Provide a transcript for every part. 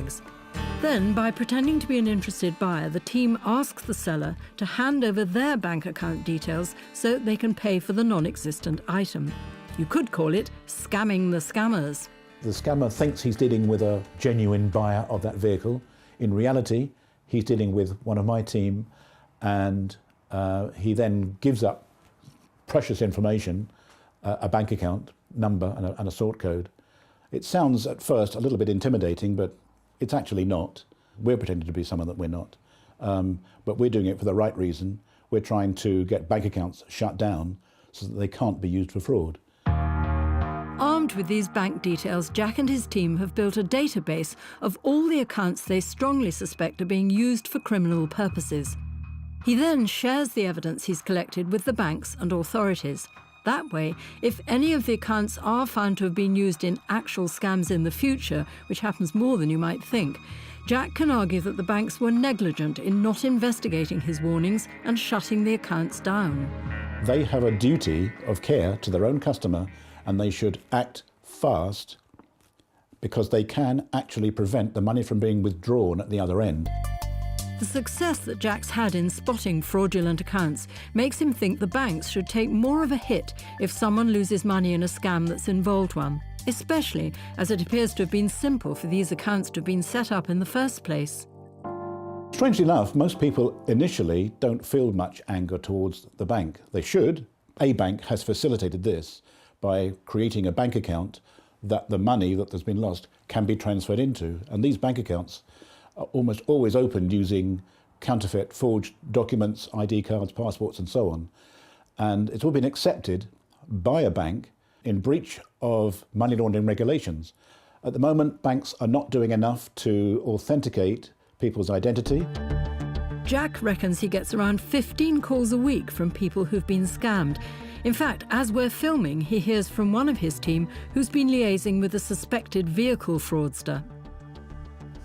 bags. Then, by pretending to be an interested buyer, the team asks the seller to hand over their bank account details so they can pay for the non-existent item. You could call it scamming the scammers. The scammer thinks he's dealing with a genuine buyer of that vehicle. In reality, he's dealing with one of my team, and he then gives up precious information, a bank account number and a sort code. It sounds at first a little bit intimidating, but it's actually not. We're pretending to be someone that we're not. But we're doing it for the right reason. We're trying to get bank accounts shut down so that they can't be used for fraud. Armed with these bank details, Jack and his team have built a database of all the accounts they strongly suspect are being used for criminal purposes. He then shares the evidence he's collected with the banks and authorities. That way, if any of the accounts are found to have been used in actual scams in the future, which happens more than you might think, Jack can argue that the banks were negligent in not investigating his warnings and shutting the accounts down. They have a duty of care to their own customer, and they should act fast because they can actually prevent the money from being withdrawn at the other end. The success that Jack's had in spotting fraudulent accounts makes him think the banks should take more of a hit if someone loses money in a scam that's involved one, especially as it appears to have been simple for these accounts to have been set up in the first place. Strangely enough, most people initially don't feel much anger towards the bank. They should. A bank has facilitated this by creating a bank account that the money that has been lost can be transferred into. And these bank accounts are almost always opened using counterfeit, forged documents, ID cards, passports, and so on. And it's all been accepted by a bank in breach of money laundering regulations. At the moment, banks are not doing enough to authenticate people's identity. Jack reckons he gets around 15 calls a week from people who've been scammed. In fact, as we're filming, he hears from one of his team who's been liaising with a suspected vehicle fraudster.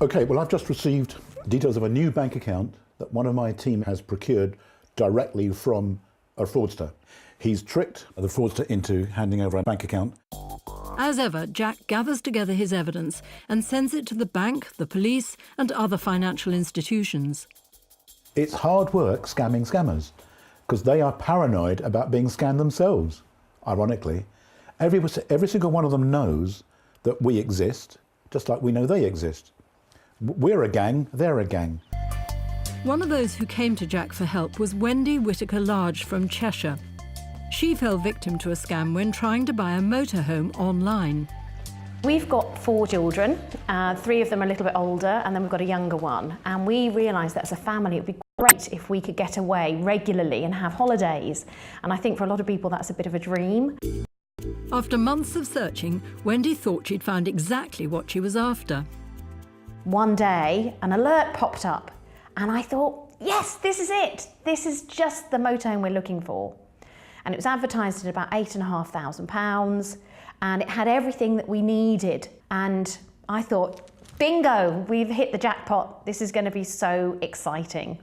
Okay, well, I've just received details of a new bank account that one of my team has procured directly from a fraudster. He's tricked the fraudster into handing over a bank account. As ever, Jack gathers together his evidence and sends it to the bank, the police, and other financial institutions. It's hard work scamming scammers because they are paranoid about being scammed themselves, ironically. Every single one of them knows that we exist, just like we know they exist. We're a gang, they're a gang. One of those who came to Jack for help was Wendy Whitaker-Large from Cheshire. She fell victim to a scam when trying to buy a motorhome online. We've got 4 children, 3 of them are a little bit older, and then we've got a younger one. And we realised that as a family it would be great if we could get away regularly and have holidays. And I think for a lot of people that's a bit of a dream. After months of searching, Wendy thought she'd found exactly what she was after. One day, an alert popped up, and I thought, yes, this is it. This is just the motorhome we're looking for. And it was advertised at about £8,500, and it had everything that we needed. And I thought, bingo, we've hit the jackpot. This is going to be so exciting.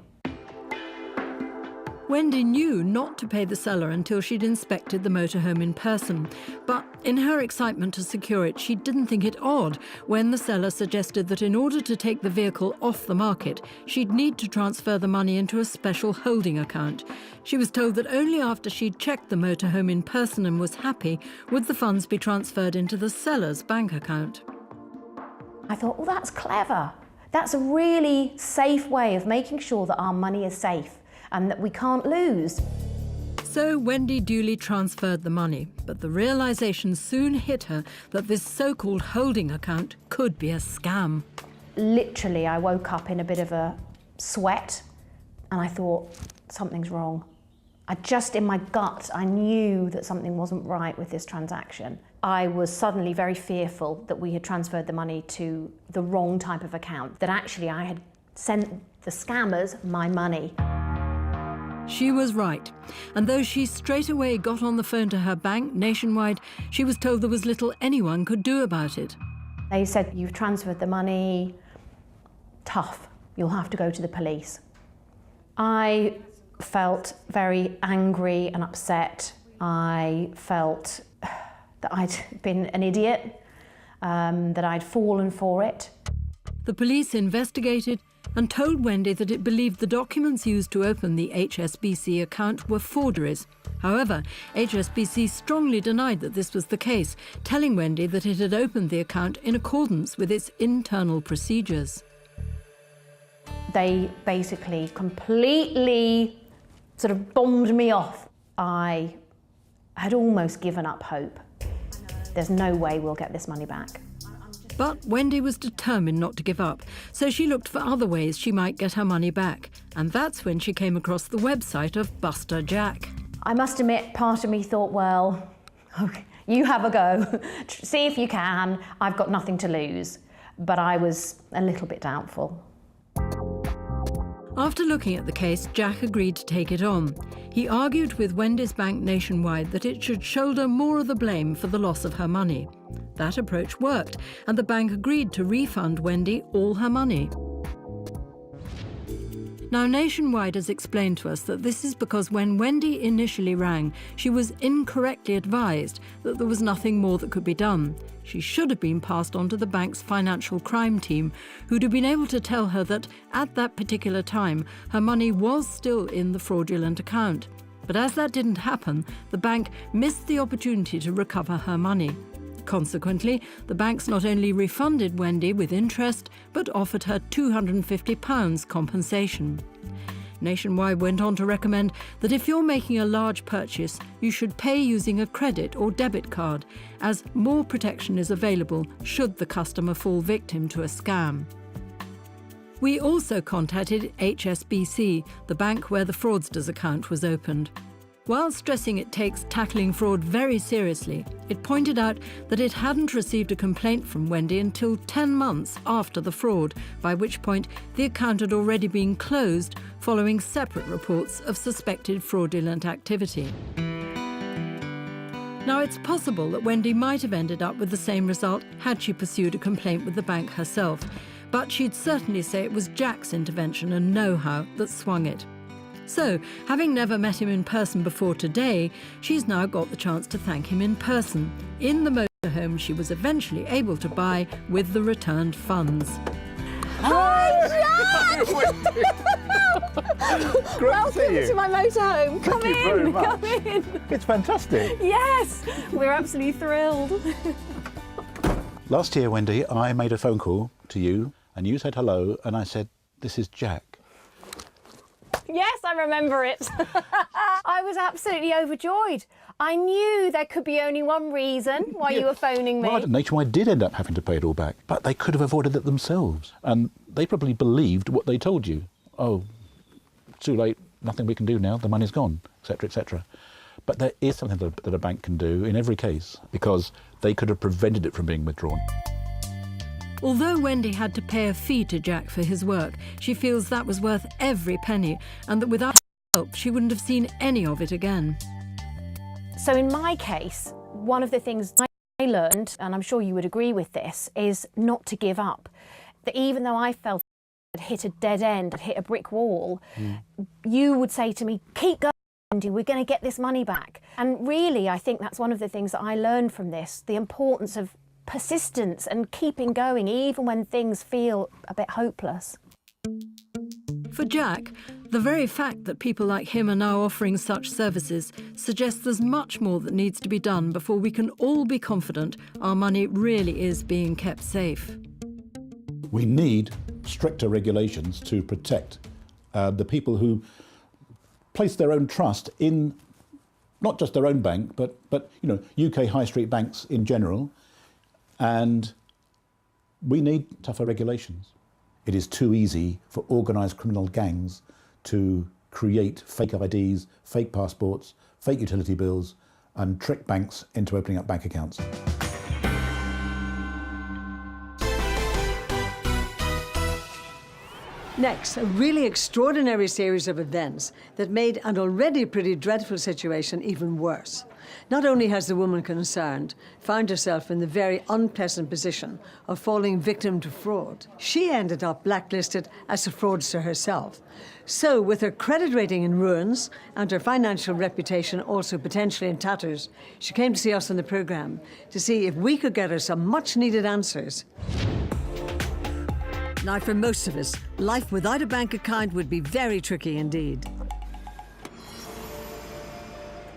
Wendy knew not to pay the seller until she'd inspected the motorhome in person. But in her excitement to secure it, she didn't think it odd when the seller suggested that in order to take the vehicle off the market, she'd need to transfer the money into a special holding account. She was told that only after she'd checked the motorhome in person and was happy would the funds be transferred into the seller's bank account. I thought, well, that's clever. That's a really safe way of making sure that our money is safe and that we can't lose. So Wendy duly transferred the money, but the realisation soon hit her that this so-called holding account could be a scam. Literally, I woke up in a bit of a sweat and I thought, something's wrong. In my gut, I knew that something wasn't right with this transaction. I was suddenly very fearful that we had transferred the money to the wrong type of account, that actually I had sent the scammers my money. She was right, and though she straight away got on the phone to her bank, Nationwide, she was told there was little anyone could do about it. They said, you've transferred the money, tough, you'll have to go to the police. I felt very angry and upset. I felt that I'd been an idiot, that I'd fallen for it. The police investigated and told Wendy that it believed the documents used to open the HSBC account were forgeries. However, HSBC strongly denied that this was the case, telling Wendy that it had opened the account in accordance with its internal procedures. They basically completely sort of bombed me off. I had almost given up hope. There's no way we'll get this money back. But Wendy was determined not to give up, so she looked for other ways she might get her money back. And that's when she came across the website of Buster Jack. I must admit, part of me thought, well, okay, you have a go. See if you can. I've got nothing to lose. But I was a little bit doubtful. After looking at the case, Jack agreed to take it on. He argued with Wendy's bank Nationwide that it should shoulder more of the blame for the loss of her money. That approach worked, and the bank agreed to refund Wendy all her money. Now, Nationwide has explained to us that this is because when Wendy initially rang, she was incorrectly advised that there was nothing more that could be done. She should have been passed on to the bank's financial crime team, who'd have been able to tell her that at that particular time, her money was still in the fraudulent account. But as that didn't happen, the bank missed the opportunity to recover her money. Consequently, the banks not only refunded Wendy with interest, but offered her £250 compensation. Nationwide went on to recommend that if you're making a large purchase, you should pay using a credit or debit card, as more protection is available should the customer fall victim to a scam. We also contacted HSBC, the bank where the fraudster's account was opened. While stressing it takes tackling fraud very seriously, it pointed out that it hadn't received a complaint from Wendy until 10 months after the fraud, by which point the account had already been closed following separate reports of suspected fraudulent activity. Now, it's possible that Wendy might have ended up with the same result had she pursued a complaint with the bank herself, but she'd certainly say it was Jack's intervention and know-how that swung it. So, having never met him in person before today, she's now got the chance to thank him in person, in the motorhome she was eventually able to buy with the returned funds. Hi, Jack! Welcome to my motorhome. Come Thank you very in, much. come in. It's fantastic. Yes, we're absolutely thrilled. Last year, Wendy, I made a phone call to you and you said hello and I said, "This is Jack." Yes, I remember it. I was absolutely overjoyed. I knew there could be only one reason why you were phoning me. Well, Nationwide did end up having to pay it all back, but they could have avoided it themselves. And they probably believed what they told you. Oh, too late, nothing we can do now, the money's gone, etc., etc. But there is something that a bank can do in every case, because they could have prevented it from being withdrawn. Although Wendy had to pay a fee to Jack for his work, she feels that was worth every penny, and that without help she wouldn't have seen any of it again. So in my case, one of the things I learned, and I'm sure you would agree with this, is not to give up. That even though I felt I'd hit a dead end, I'd hit a brick wall, you would say to me, keep going, Wendy, we're going to get this money back. And really, I think that's one of the things that I learned from this, the importance of persistence and keeping going even when things feel a bit hopeless. For Jack, the very fact that people like him are now offering such services suggests there's much more that needs to be done before we can all be confident our money really is being kept safe. We need stricter regulations to protect the people who place their own trust in not just their own bank, but you know, UK high street banks in general. And we need tougher regulations. It is too easy for organised criminal gangs to create fake IDs, fake passports, fake utility bills, and trick banks into opening up bank accounts. Next, a really extraordinary series of events that made an already pretty dreadful situation even worse. Not only has the woman concerned found herself in the very unpleasant position of falling victim to fraud, she ended up blacklisted as a fraudster herself. So, with her credit rating in ruins and her financial reputation also potentially in tatters, she came to see us on the programme to see if we could get her some much-needed answers. Now, for most of us, life without a bank account would be very tricky indeed.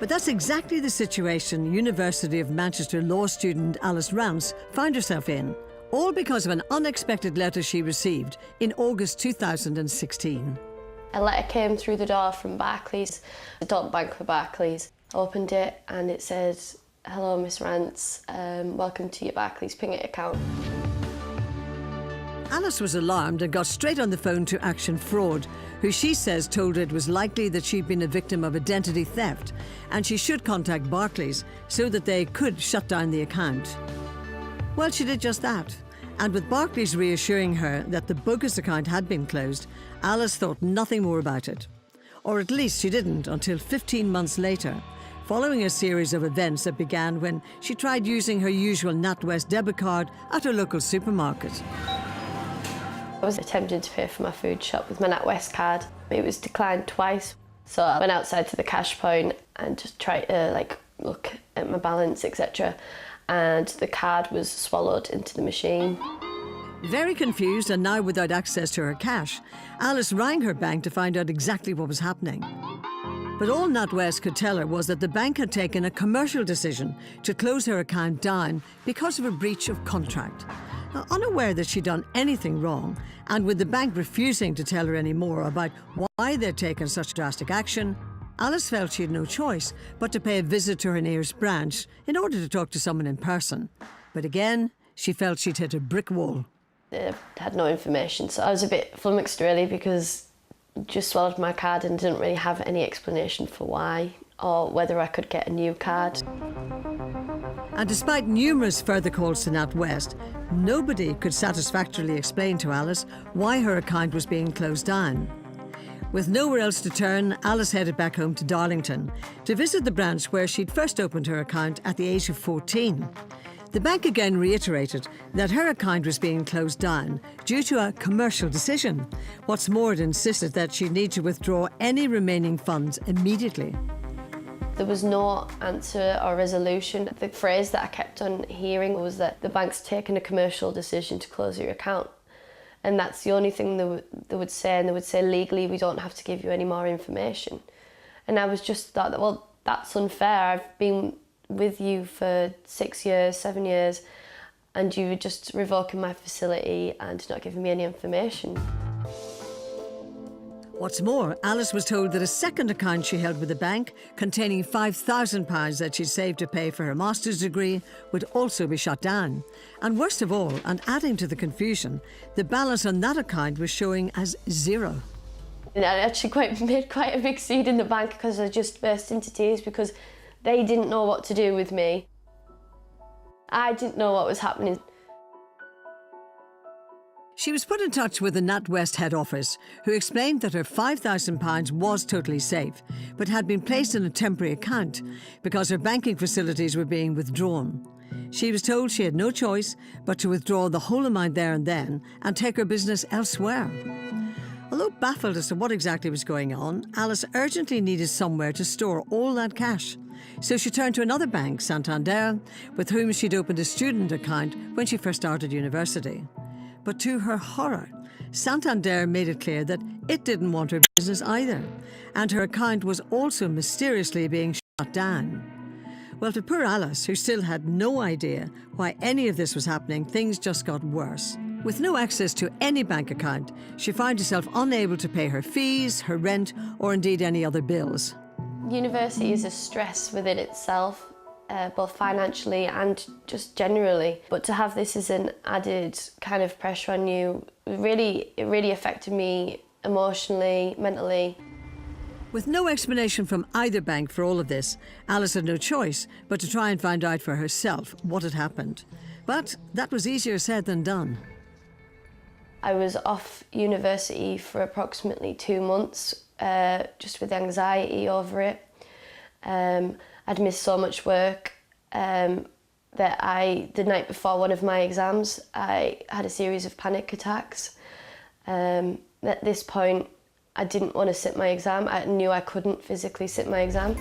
But that's exactly the situation University of Manchester law student Alice Rance found herself in, all because of an unexpected letter she received in August 2016. A letter came through the door from Barclays, the dot bank for Barclays. I opened it and it said, "Hello, Miss Rance, welcome to your Barclays Pingit account." Alice was alarmed and got straight on the phone to Action Fraud, who she says told her it was likely that she'd been a victim of identity theft and she should contact Barclays so that they could shut down the account. Well, she did just that. And with Barclays reassuring her that the bogus account had been closed, Alice thought nothing more about it. Or at least she didn't until 15 months later, following a series of events that began when she tried using her usual NatWest debit card at her local supermarket. I was attempting to pay for my food shop with my NatWest card. It was declined twice. So I went outside to the cash point and just tried to look at my balance, etc. And the card was swallowed into the machine. Very confused and now without access to her cash, Alice rang her bank to find out exactly what was happening. But all NatWest could tell her was that the bank had taken a commercial decision to close her account down because of a breach of contract. Unaware that she'd done anything wrong, and with the bank refusing to tell her any more about why they'd taken such drastic action, Alice felt she had no choice but to pay a visit to her nearest branch in order to talk to someone in person. But again, she felt she'd hit a brick wall. They had no information, so I was a bit flummoxed really, because I just swallowed my card and didn't really have any explanation for why or whether I could get a new card. And despite numerous further calls to NatWest, nobody could satisfactorily explain to Alice why her account was being closed down. With nowhere else to turn, Alice headed back home to Darlington to visit the branch where she'd first opened her account at the age of 14. The bank again reiterated that her account was being closed down due to a commercial decision. What's more, it insisted that she'd need to withdraw any remaining funds immediately. There was no answer or resolution. The phrase that I kept on hearing was that the bank's taken a commercial decision to close your account. And that's the only thing they would say, and they would say legally we don't have to give you any more information. And I was just thought that, well, that's unfair. I've been with you for 6 years, 7 years, and you were just revoking my facility and not giving me any information. What's more, Alice was told that a second account she held with the bank, containing £5,000 that she'd saved to pay for her master's degree, would also be shut down. And worst of all, and adding to the confusion, the balance on that account was showing as zero. And I actually made quite a big scene in the bank because I just burst into tears because they didn't know what to do with me. I didn't know what was happening. She was put in touch with the NatWest head office, who explained that her £5,000 was totally safe, but had been placed in a temporary account because her banking facilities were being withdrawn. She was told she had no choice but to withdraw the whole amount there and then and take her business elsewhere. Although baffled as to what exactly was going on, Alice urgently needed somewhere to store all that cash. So she turned to another bank, Santander, with whom she'd opened a student account when she first started university. But to her horror, Santander made it clear that it didn't want her business either, and her account was also mysteriously being shut down. Well, to poor Alice, who still had no idea why any of this was happening, things just got worse. With no access to any bank account, she found herself unable to pay her fees, her rent, or indeed any other bills. University is a stress within itself, both financially and just generally. But to have this as an added kind of pressure on you, it really affected me emotionally, mentally. With no explanation from either bank for all of this, Alice had no choice but to try and find out for herself what had happened. But that was easier said than done. I was off university for approximately 2 months, just with anxiety over it. I'd missed so much work that the night before one of my exams, I had a series of panic attacks. At this point, I didn't want to sit my exam. I knew I couldn't physically sit my exam.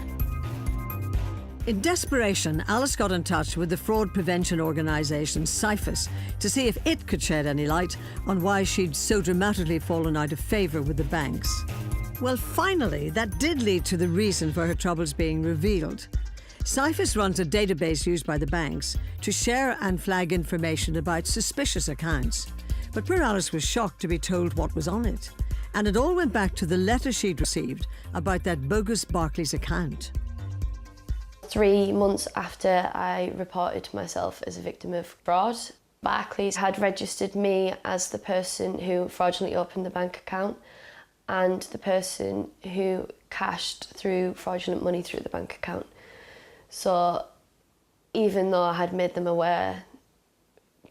In desperation, Alice got in touch with the fraud prevention organisation CIFIS to see if it could shed any light on why she'd so dramatically fallen out of favour with the banks. Well, finally, that did lead to the reason for her troubles being revealed. CIFIS runs a database used by the banks to share and flag information about suspicious accounts. But poor Alice was shocked to be told what was on it. And it all went back to the letter she'd received about that bogus Barclays account. 3 months after I reported myself as a victim of fraud, Barclays had registered me as the person who fraudulently opened the bank account and the person who cashed through fraudulent money through the bank account. So even though I had made them aware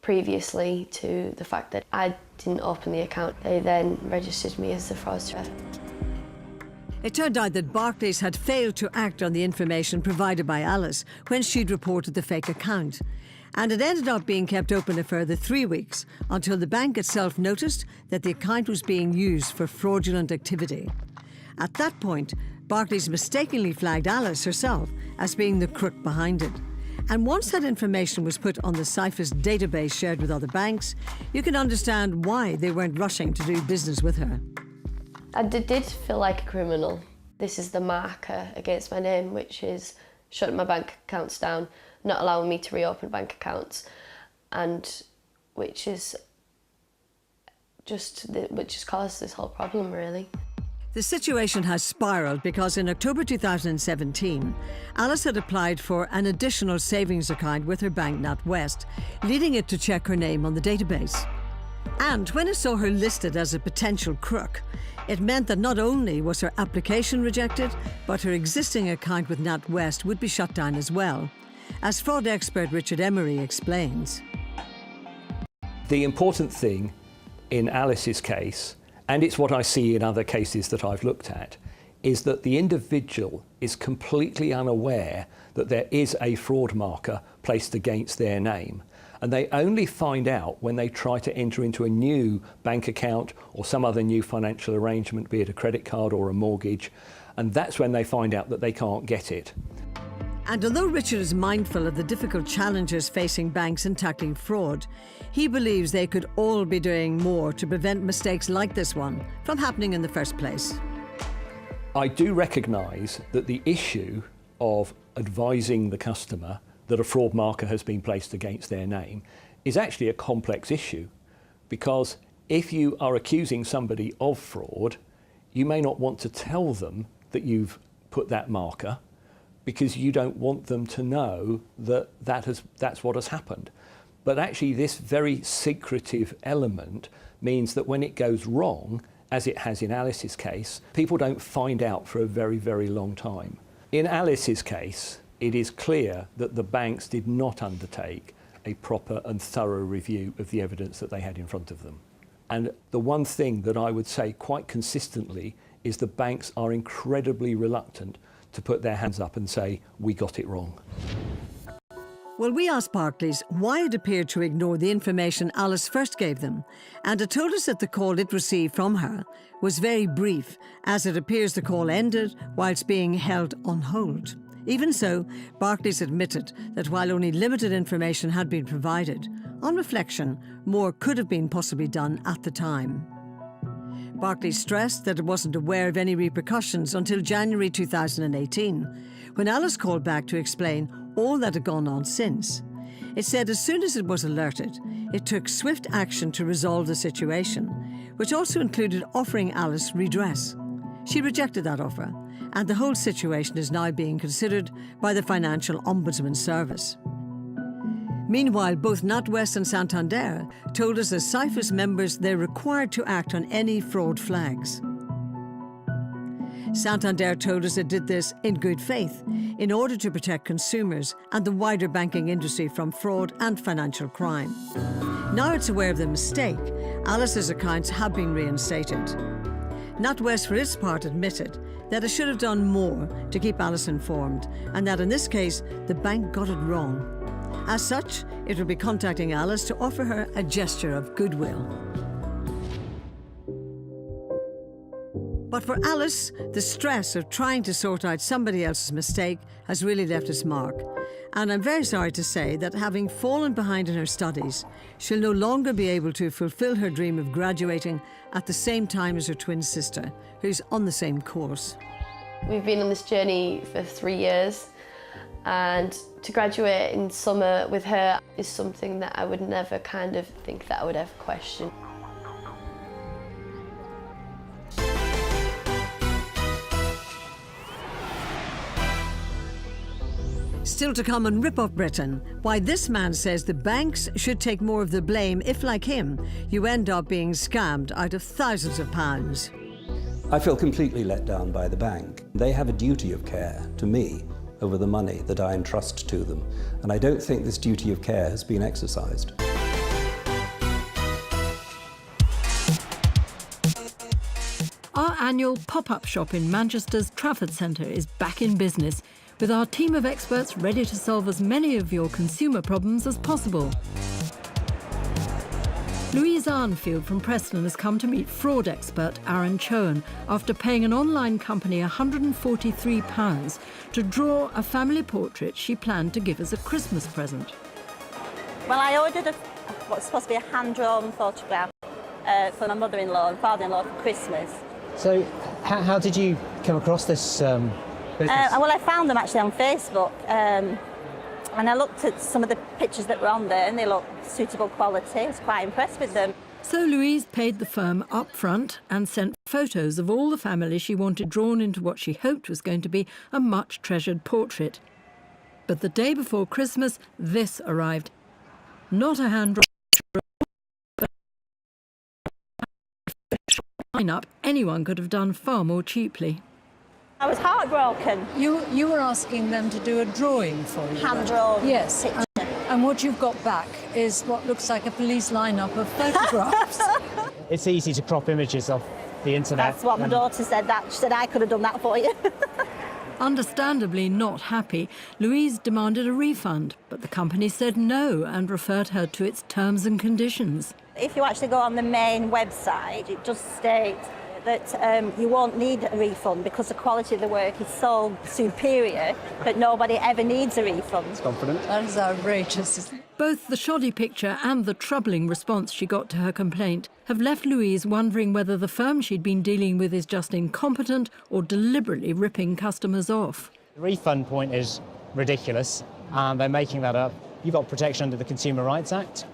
previously to the fact that I didn't open the account, they then registered me as the fraudster. It turned out that Barclays had failed to act on the information provided by Alice when she'd reported the fake account. And it ended up being kept open a further 3 weeks until the bank itself noticed that the account was being used for fraudulent activity. At that point, Barclays mistakenly flagged Alice herself as being the crook behind it. And once that information was put on the CIFIS database shared with other banks, you can understand why they weren't rushing to do business with her. I did feel like a criminal. This is the marker against my name, which is shutting my bank accounts down, not allowing me to reopen bank accounts, and which has caused this whole problem, really. The situation has spiralled because in October 2017, Alice had applied for an additional savings account with her bank, NatWest, leading it to check her name on the database. And when it saw her listed as a potential crook, it meant that not only was her application rejected, but her existing account with NatWest would be shut down as well, as fraud expert Richard Emery explains. The important thing in Alice's case, and it's what I see in other cases that I've looked at, is that the individual is completely unaware that there is a fraud marker placed against their name. And they only find out when they try to enter into a new bank account or some other new financial arrangement, be it a credit card or a mortgage, and that's when they find out that they can't get it. And although Richard is mindful of the difficult challenges facing banks in tackling fraud, he believes they could all be doing more to prevent mistakes like this one from happening in the first place. I do recognise that the issue of advising the customer that a fraud marker has been placed against their name is actually a complex issue, because if you are accusing somebody of fraud, you may not want to tell them that you've put that marker because you don't want them to know that that's what has happened. But actually this very secretive element means that when it goes wrong, as it has in Alice's case, people don't find out for a very, very long time. In Alice's case, it is clear that the banks did not undertake a proper and thorough review of the evidence that they had in front of them. And the one thing that I would say quite consistently is the banks are incredibly reluctant to put their hands up and say, we got it wrong. Well, we asked Barclays why it appeared to ignore the information Alice first gave them, and it told us that the call it received from her was very brief, as it appears the call ended whilst being held on hold. Even so, Barclays admitted that while only limited information had been provided, on reflection, more could have been possibly done at the time. Barclays stressed that it wasn't aware of any repercussions until January 2018, when Alice called back to explain all that had gone on since. It said as soon as it was alerted, it took swift action to resolve the situation, which also included offering Alice redress. She rejected that offer, and the whole situation is now being considered by the Financial Ombudsman Service. Meanwhile, both NatWest and Santander told us as CIFIS members they're required to act on any fraud flags. Santander told us it did this in good faith in order to protect consumers and the wider banking industry from fraud and financial crime. Now it's aware of the mistake, Alice's accounts have been reinstated. NatWest, for its part, admitted that it should have done more to keep Alice informed, and that in this case, the bank got it wrong. As such, it will be contacting Alice to offer her a gesture of goodwill. But for Alice, the stress of trying to sort out somebody else's mistake has really left its mark. And I'm very sorry to say that having fallen behind in her studies, she'll no longer be able to fulfill her dream of graduating at the same time as her twin sister, who's on the same course. We've been on this journey for 3 years, and to graduate in summer with her is something that I would never kind of think that I would ever question. Still to come on Rip Off Britain, why this man says the banks should take more of the blame if, like him, you end up being scammed out of thousands of pounds. I feel completely let down by the bank. They have a duty of care to me over the money that I entrust to them, and I don't think this duty of care has been exercised. Our annual pop-up shop in Manchester's Trafford Centre is back in business, with our team of experts ready to solve as many of your consumer problems as possible. Louise Arnfield from Preston has come to meet fraud expert Aaron Chowan after paying an online company £143 to draw a family portrait she planned to give as a Christmas present. Well, I ordered what's supposed to be a hand-drawn photograph for my mother-in-law and father-in-law for Christmas. So, how did you come across this business? Well, I found them actually on Facebook, and I looked at some of the pictures that were on there, and they looked suitable quality. I was quite impressed with them. So Louise paid the firm up front and sent photos of all the family she wanted drawn into what she hoped was going to be a much-treasured portrait. But the day before Christmas, this arrived. Not a hand-drawn, but a line-up anyone could have done far more cheaply. I was heartbroken. You were asking them to do a drawing for you? Hand-drawn. Yes. And what you've got back is what looks like a police lineup of photographs. It's easy to crop images off the internet. That's what my daughter said. She said I could have done that for you. Understandably not happy, Louise demanded a refund, but the company said no and referred her to its terms and conditions. If you actually go on the main website, it does state that you won't need a refund because the quality of the work is so superior that nobody ever needs a refund. Confident. That is outrageous. Both the shoddy picture and the troubling response she got to her complaint have left Louise wondering whether the firm she'd been dealing with is just incompetent or deliberately ripping customers off. The refund point is ridiculous, and they're making that up. You've got protection under the Consumer Rights Act.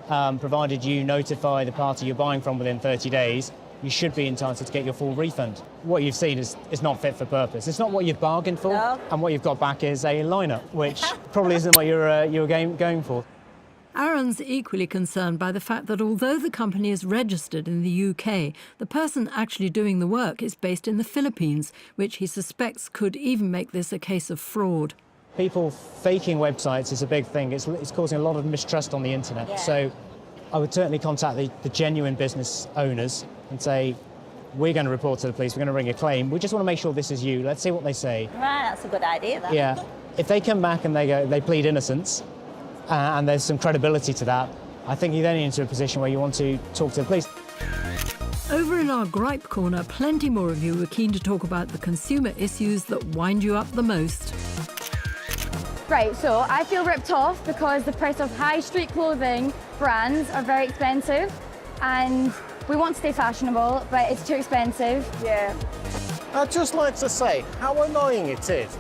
Provided you notify the party you're buying from within 30 days, you should be entitled to get your full refund. What you've seen is not fit for purpose. It's not what you've bargained for, no. And what you've got back is a lineup, which probably isn't what you were going for. Aaron's equally concerned by the fact that although the company is registered in the UK, the person actually doing the work is based in the Philippines, which he suspects could even make this a case of fraud. People faking websites is a big thing. It's causing a lot of mistrust on the internet. Yeah. So I would certainly contact the genuine business owners and say, we're going to report to the police, we're going to bring a claim. We just want to make sure this is you. Let's see what they say. Right, that's a good idea, that. Yeah. If they come back and they plead innocence, and there's some credibility to that, I think you then get into a position where you want to talk to the police. Over in our gripe corner, plenty more of you are keen to talk about the consumer issues that wind you up the most. Right, so I feel ripped off because the price of high street clothing brands are very expensive, and we want to stay fashionable, but it's too expensive. Yeah. I'd just like to say how annoying it is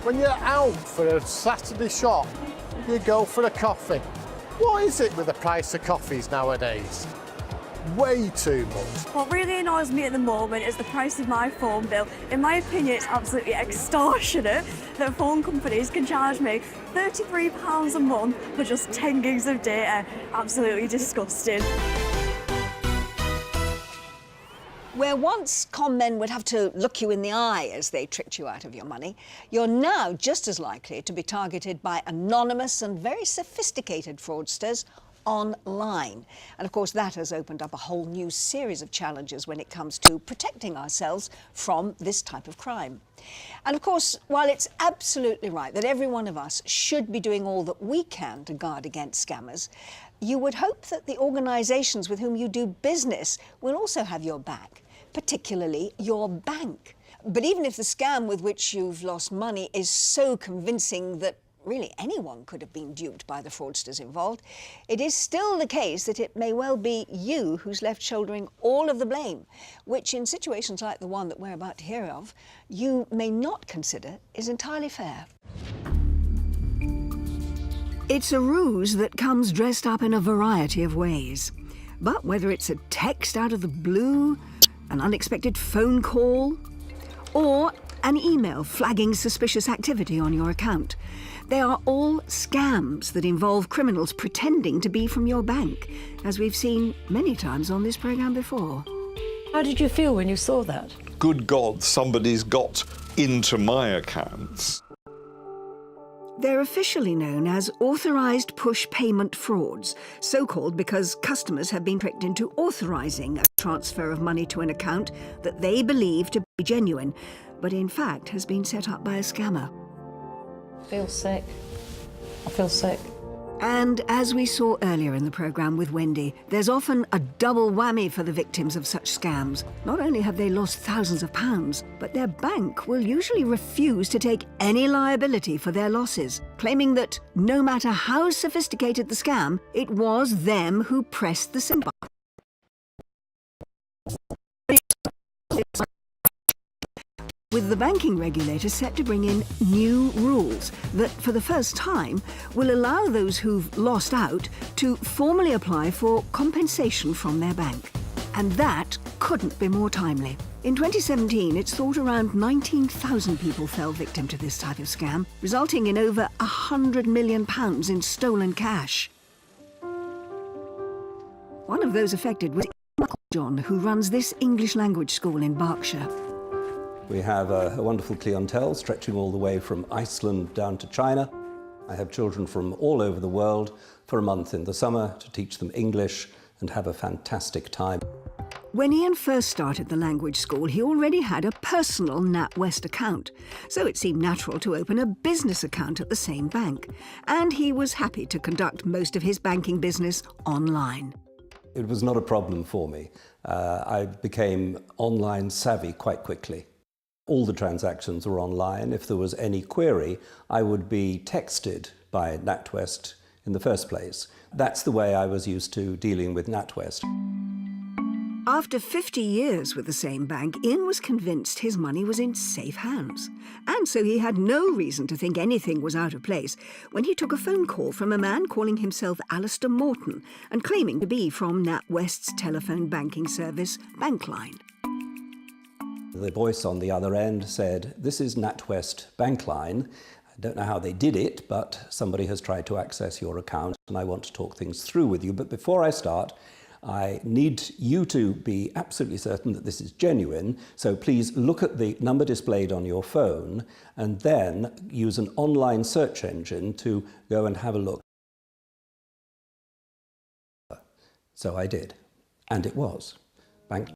when you're out for a Saturday shop, you go for a coffee. What is it with the price of coffees nowadays? Way too much. What really annoys me at the moment is the price of my phone bill. In my opinion, it's absolutely extortionate that phone companies can charge me £33 a month for just 10 gigs of data. Absolutely disgusting. Where once con men would have to look you in the eye as they tricked you out of your money, you're now just as likely to be targeted by anonymous and very sophisticated fraudsters online. And of course that has opened up a whole new series of challenges when it comes to protecting ourselves from this type of crime. And of course, while it's absolutely right that every one of us should be doing all that we can to guard against scammers, you would hope that the organisations with whom you do business will also have your back, particularly your bank. But even if the scam with which you've lost money is so convincing that really anyone could have been duped by the fraudsters involved, it is still the case that it may well be you who's left shouldering all of the blame, which in situations like the one that we're about to hear of, you may not consider is entirely fair. It's a ruse that comes dressed up in a variety of ways. But whether it's a text out of the blue, an unexpected phone call, or an email flagging suspicious activity on your account, they are all scams that involve criminals pretending to be from your bank, as we've seen many times on this programme before. How did you feel when you saw that? Good God, somebody's got into my accounts. They're officially known as authorised push payment frauds, so called because customers have been tricked into authorising a transfer of money to an account that they believe to be genuine, but in fact has been set up by a scammer. I feel sick. I feel sick. And as we saw earlier in the programme with Wendy, there's often a double whammy for the victims of such scams. Not only have they lost thousands of pounds, but their bank will usually refuse to take any liability for their losses, claiming that no matter how sophisticated the scam, it was them who pressed the send button. With the banking regulator set to bring in new rules that, for the first time, will allow those who've lost out to formally apply for compensation from their bank. And that couldn't be more timely. In 2017, it's thought around 19,000 people fell victim to this type of scam, resulting in over £100 million in stolen cash. One of those affected was John, who runs this English language school in Berkshire. We have a wonderful clientele stretching all the way from Iceland down to China. I have children from all over the world for a month in the summer to teach them English and have a fantastic time. When Ian first started the language school, he already had a personal NatWest account, so it seemed natural to open a business account at the same bank. And he was happy to conduct most of his banking business online. It was not a problem for me. I became online savvy quite quickly. All the transactions were online. If there was any query, I would be texted by NatWest in the first place. That's the way I was used to dealing with NatWest. After 50 years with the same bank, Ian was convinced his money was in safe hands. And so he had no reason to think anything was out of place when he took a phone call from a man calling himself Alistair Morton and claiming to be from NatWest's telephone banking service, Bankline. The voice on the other end said, "This is NatWest Bankline. I don't know how they did it, but somebody has tried to access your account and I want to talk things through with you. But before I start, I need you to be absolutely certain that this is genuine. So please look at the number displayed on your phone and then use an online search engine to go and have a look." So I did, and it was Bankline.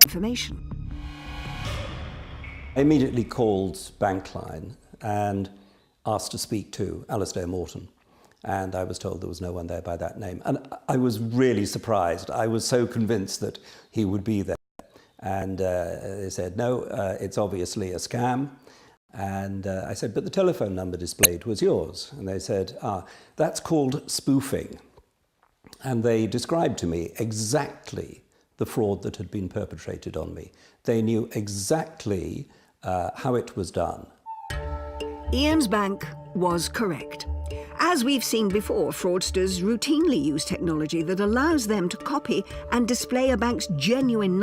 information. I immediately called Bankline and asked to speak to Alistair Morton. And I was told there was no one there by that name. And I was really surprised. I was so convinced that he would be there. And they said, no, it's obviously a scam. And I said, but the telephone number displayed was yours. And they said, that's called spoofing. And they described to me exactly the fraud that had been perpetrated on me. They knew exactly how it was done. Ian's bank was correct. As we've seen before, fraudsters routinely use technology that allows them to copy and display a bank's genuine